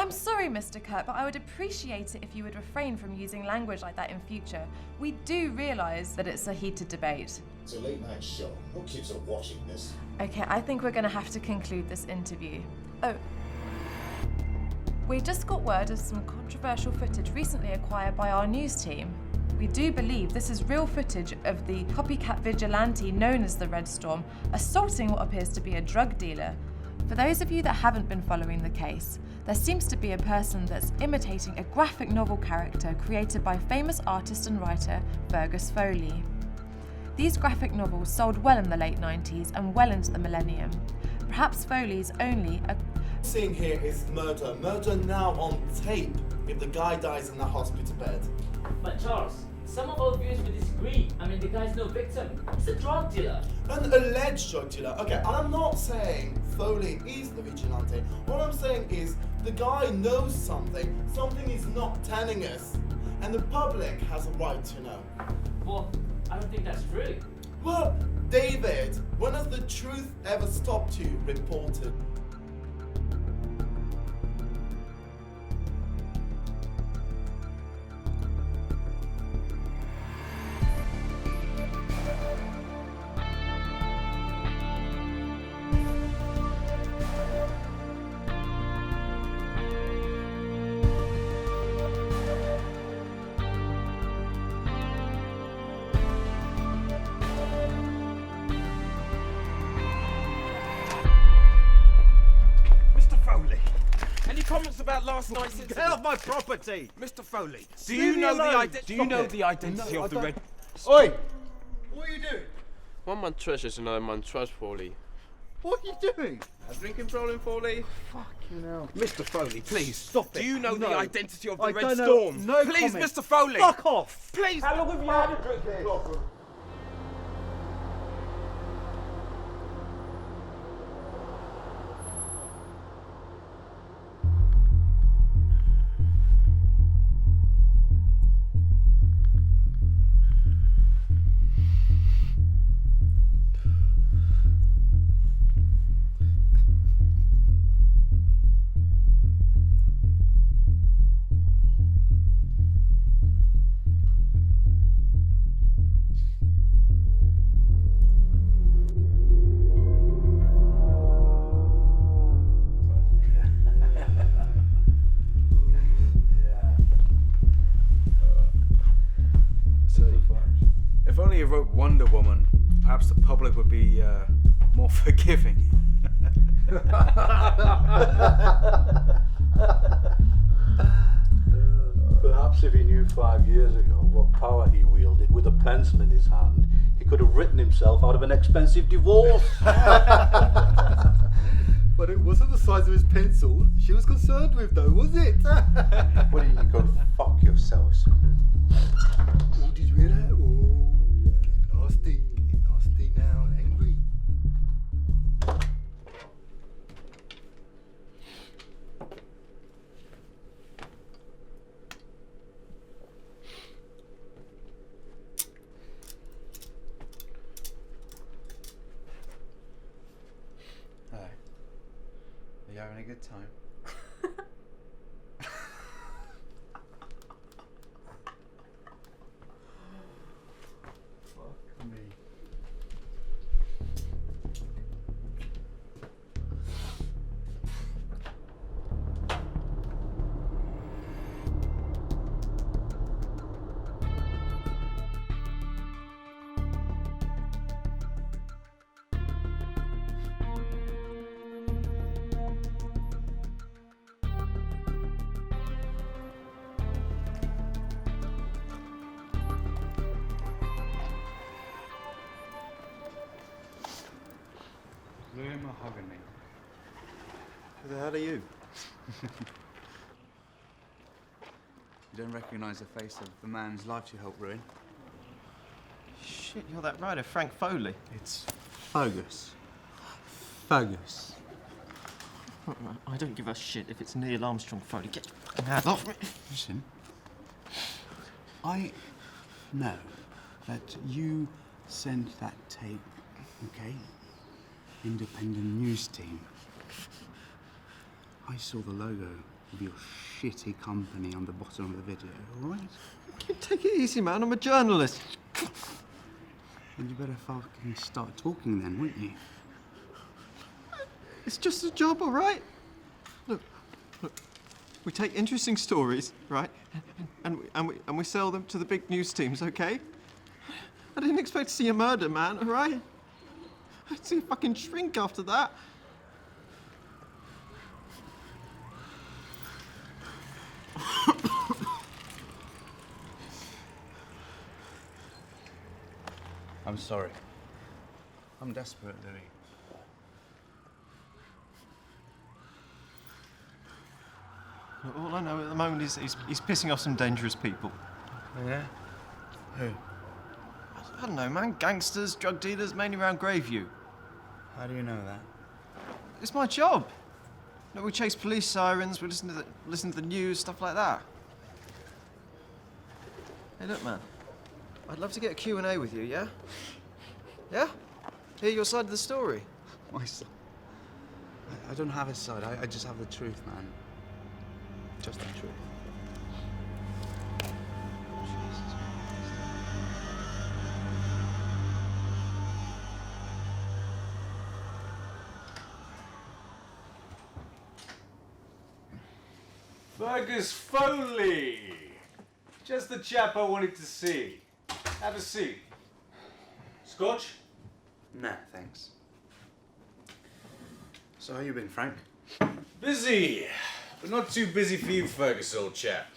I'm sorry, Mr. Kurt, but I would appreciate it if you would refrain from using language like that in future. We do realise that it's a heated debate. It's a late night show. No kids are watching this. Okay, I think we're going to have to conclude this interview. Oh. We just got word of some controversial footage recently acquired by our news team. We do believe this is real footage of the copycat vigilante known as the Red Storm assaulting what appears to be a drug dealer. For those of you that haven't been following the case, there seems to be a person that's imitating a graphic novel character created by famous artist and writer Fergus Foley. These graphic novels sold well in the late 90s and well into the millennium. Perhaps Foley's only a... Seeing here is murder. Murder now on tape if the guy dies in the hospital bed. But Charles, some of our viewers will disagree. I mean, the guy's no victim. He's a drug dealer. An alleged drug dealer. Okay, and I'm not saying Foley is the vigilante. What I'm saying is the guy knows something. Something he's not telling us. And the public has a right to know. Well, I don't think that's true. Well, David, when has the truth ever stopped you, reporter? Comments about last night's incident? Get off my property! Mr. Foley, do you know the identity of the Red... Oi! What are you doing? One man treasures, another man trusts, Foley. What are you doing? A drinking problem, Foley? Fucking hell. Mr. Foley, please. Stop it. Do you know the No. identity of the I Red don't know. Storm? No Please, comment. Mr. Foley! Fuck off! Please! How long have you had a drink here? If only you wrote Wonder Woman, perhaps the public would be more forgiving. Perhaps if he knew 5 years ago what power he wielded with a pencil in his hand, he could have written himself out of an expensive divorce. But it wasn't the size of his pencil she was concerned with, though, was it? Well, you can go fuck yourselves. Oh, did you hear that? Oh, getting nasty now and angry. Hello. Are you having a good time? Fuck me. Blue mahogany. Who the hell are you? You don't recognise the face of the man's life you helped ruin? Shit, you're that writer, Frank Foley. It's Fergus. Fergus. I don't give a shit if it's Neil Armstrong Foley. Get your fucking hands off me. Listen, I know that you sent that tape, okay? Independent news team. I saw the logo of your shitty company on the bottom of the video, all right? Take it easy, man. I'm a journalist. And you better fucking start talking then, wouldn't you? It's just a job, all right? Look. We take interesting stories, right? And we sell them to the big news teams, okay? I didn't expect to see a murder, man, all right? I'd see a fucking shrink after that. I'm sorry. I'm desperate, Louis. All I know at the moment is he's pissing off some dangerous people. Oh, yeah? Who? I don't know, man. Gangsters, drug dealers, mainly around Graveview. How do you know that? It's my job. Look, we chase police sirens, we listen to the news, stuff like that. Hey, look, man. I'd love to get a Q&A with you, yeah? Yeah? Hear your side of the story. My side? I don't have a side. I just have the truth, man. Just the truth. Fergus Foley! Just the chap I wanted to see. Have a seat. Scotch? Nah, thanks. So how you been, Frank? Busy, but not too busy for you, Fergus, old chap.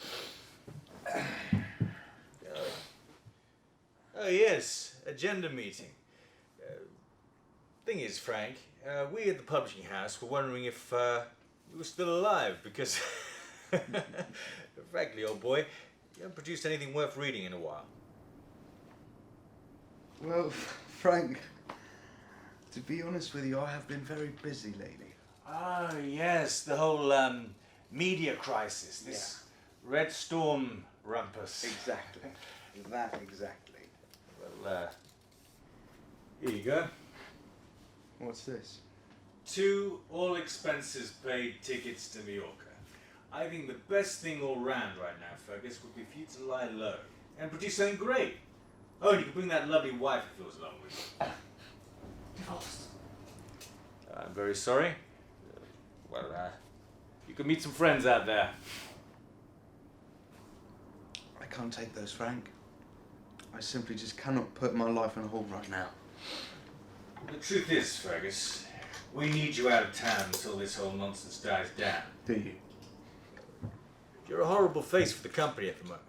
Oh yes, agenda meeting. Thing is, Frank, we at the publishing house were wondering if you were still alive because, frankly, old boy, you haven't produced anything worth reading in a while. Well, Frank, to be honest with you, I have been very busy lately. Oh, yes, the whole media crisis, this Red Storm rumpus. Exactly. That exactly. Well, here you go. What's this? 2 all expenses paid tickets to Mallorca. I think the best thing all round right now, Fergus, would be for you to lie low and produce something great. Oh, and you can bring that lovely wife of yours along with you. Divorced. I'm very sorry. You can meet some friends out there. I can't take those, Frank. I simply just cannot put my life on hold right now. The truth is, Fergus, we need you out of town until this whole nonsense dies down. Do you? You're a horrible face for the company at the moment.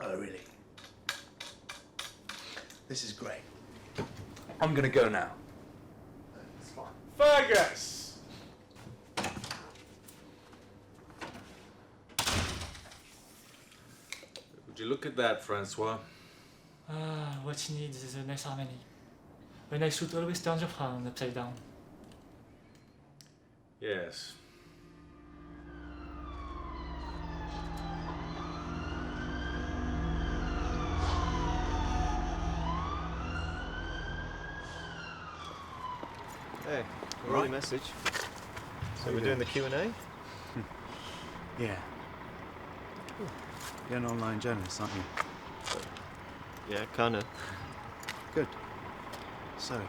Oh, really? This is great. I'm gonna go now. It's fine. Fergus! Would you look at that, Francois? What you need is a nice harmony. When I should always turn your frown upside down. Yes. Hey, right message. So we're doing the Q&A? Yeah. You're an online journalist, aren't you? Yeah, kinda. Good. So,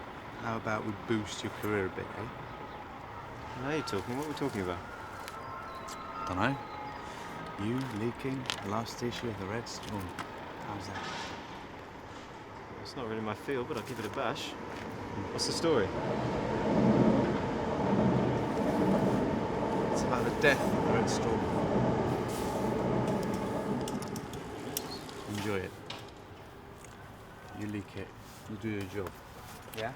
how about we boost your career a bit, eh? Now you're talking. What are we talking about? Dunno. You leaking the last issue of the Red Storm. How's that? It's not really my field, but I'll give it a bash. What's the story? It's about the death of the Red Storm. Enjoy it. You leak it. You do your job. Yeah?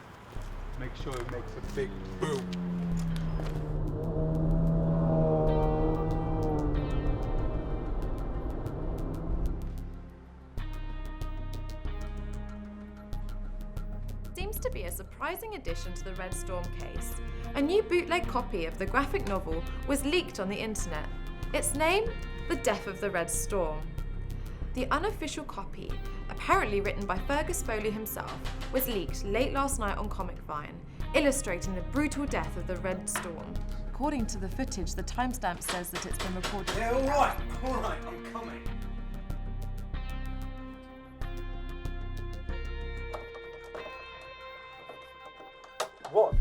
Make sure it makes a big boom. Seems to be a surprising addition to the Red Storm case. A new bootleg copy of the graphic novel was leaked on the internet. Its name? The Death of the Red Storm. The unofficial copy, apparently written by Fergus Foley himself, was leaked late last night on Comic Vine, illustrating the brutal death of the Red Storm, according to the footage, the timestamp says that it's been recorded. Yeah, all right, I'm coming. What?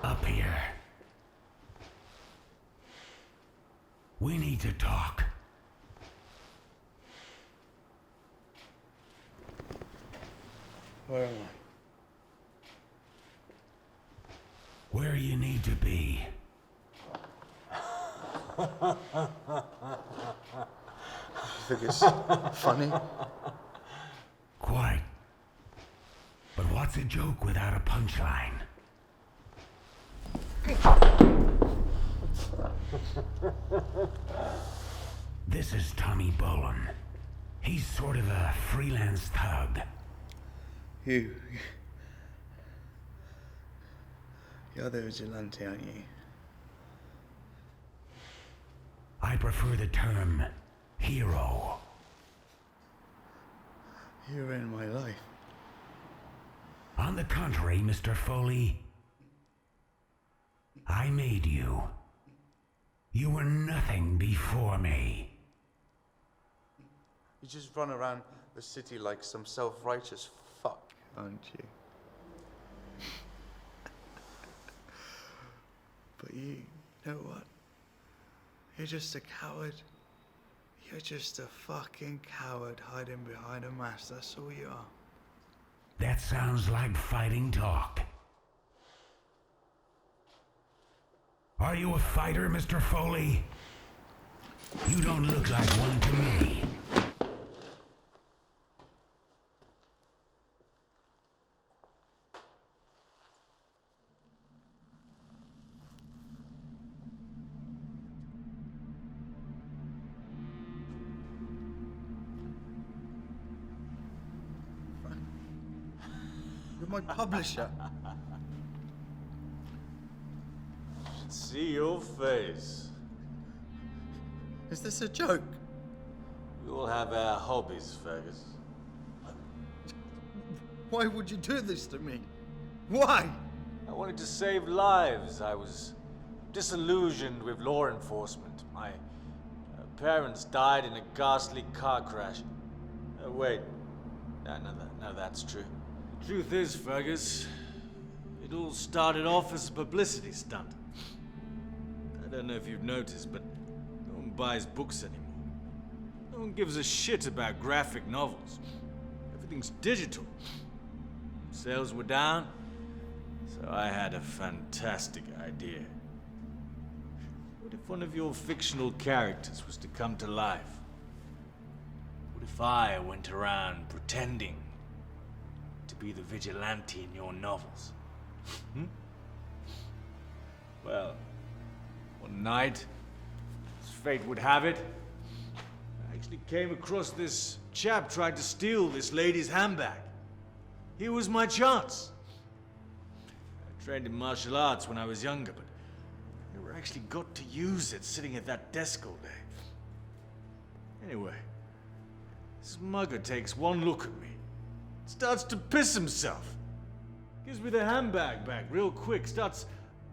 Up here. We need to talk. Where am Where you need to be. You think it's funny? Quite. But what's a joke without a punchline? This is Tommy Bolin. He's sort of a freelance thug. You're the vigilante, aren't you? I prefer the term hero. You're in my life. On the contrary, Mr. Foley, I made you. You were nothing before me. You just run around the city like some self-righteous fuck, aren't you? But you know what? You're just a coward. You're just a fucking coward hiding behind a mask. That's all you are. That sounds like fighting talk. Are you a fighter, Mr. Foley? You don't look like one to me. You're my publisher. See your face. Is this a joke? We all have our hobbies, Fergus. Why would you do this to me? Why? I wanted to save lives. I was disillusioned with law enforcement. My parents died in a ghastly car crash. Wait. No, that's true. The truth is, Fergus, it all started off as a publicity stunt. I don't know if you've noticed, but no one buys books anymore. No one gives a shit about graphic novels. Everything's digital. Sales were down, so I had a fantastic idea. What if one of your fictional characters was to come to life? What if I went around pretending to be the vigilante in your novels? Well, one night, as fate would have it, I actually came across this chap tried to steal this lady's handbag. Here was my chance. I trained in martial arts when I was younger, but I never actually got to use it sitting at that desk all day. Anyway, this mugger takes one look at me, starts to piss himself, gives me the handbag back real quick, starts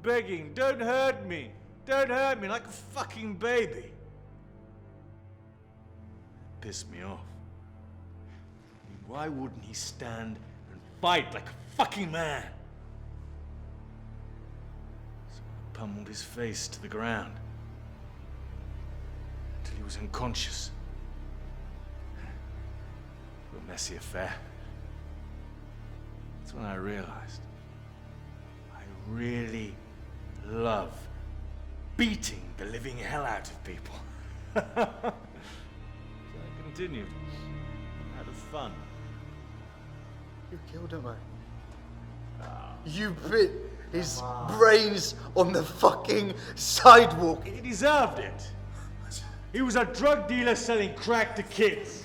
begging, "Don't hurt me, don't hurt me," like a fucking baby. Pissed me off. I mean, why wouldn't he stand and fight like a fucking man? So I pummeled his face to the ground until he was unconscious. A messy affair. That's when I realized I really love beating the living hell out of people. So I continued. Out of fun. You killed him, man. You bit his brains on the fucking sidewalk. He deserved it. He was a drug dealer selling crack to kids.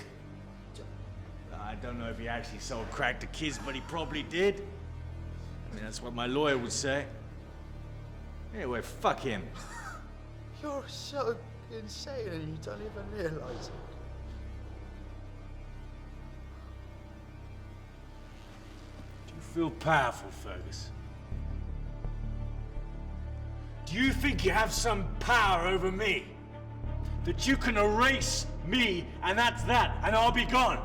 I don't know if he actually sold crack to kids, but he probably did. I mean, that's what my lawyer would say. Anyway, fuck him. You're so insane and you don't even realize it. feel powerful, Fergus? Do you think you have some power over me? That you can erase me and that's that, and I'll be gone?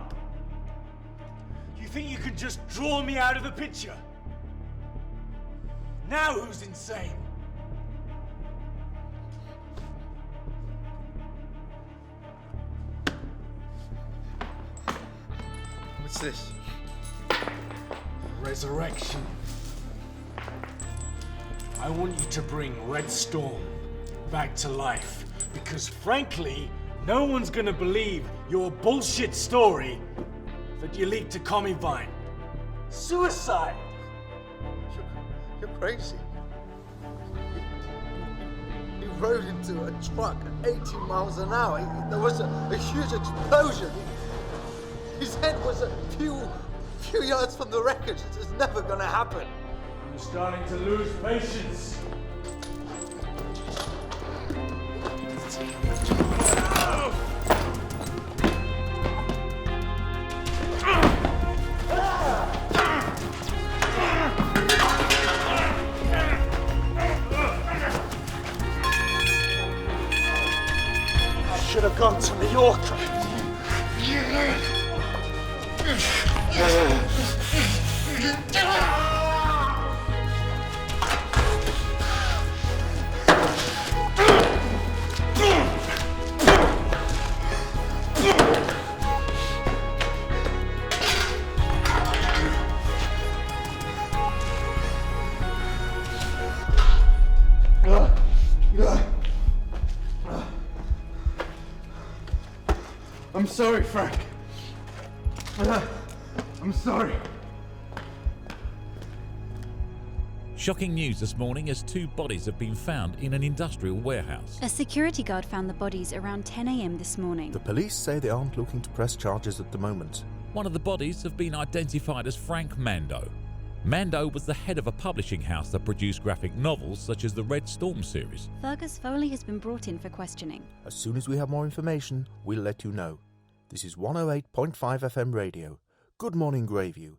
You think you can just draw me out of the picture? Now who's insane? What's this? Resurrection. I want you to bring Red Storm back to life, because frankly, no one's gonna believe your bullshit story that you leaked to Commivine. Suicide! You're crazy. He rode into a truck at 80 miles an hour. There was a huge explosion. His head was a few yards from the wreckage. It's never gonna happen. I'm starting to lose patience. I should have gone to Mallorca. I'm sorry, Frank. I'm sorry. Shocking news this morning as 2 bodies have been found in an industrial warehouse. A security guard found the bodies around 10 a.m. this morning. The police say they aren't looking to press charges at the moment. One of the bodies have been identified as Frank Mando. Mando was the head of a publishing house that produced graphic novels such as the Red Storm series. Fergus Foley has been brought in for questioning. As soon as we have more information, we'll let you know. This is 108.5 FM radio. Good morning, Greyview.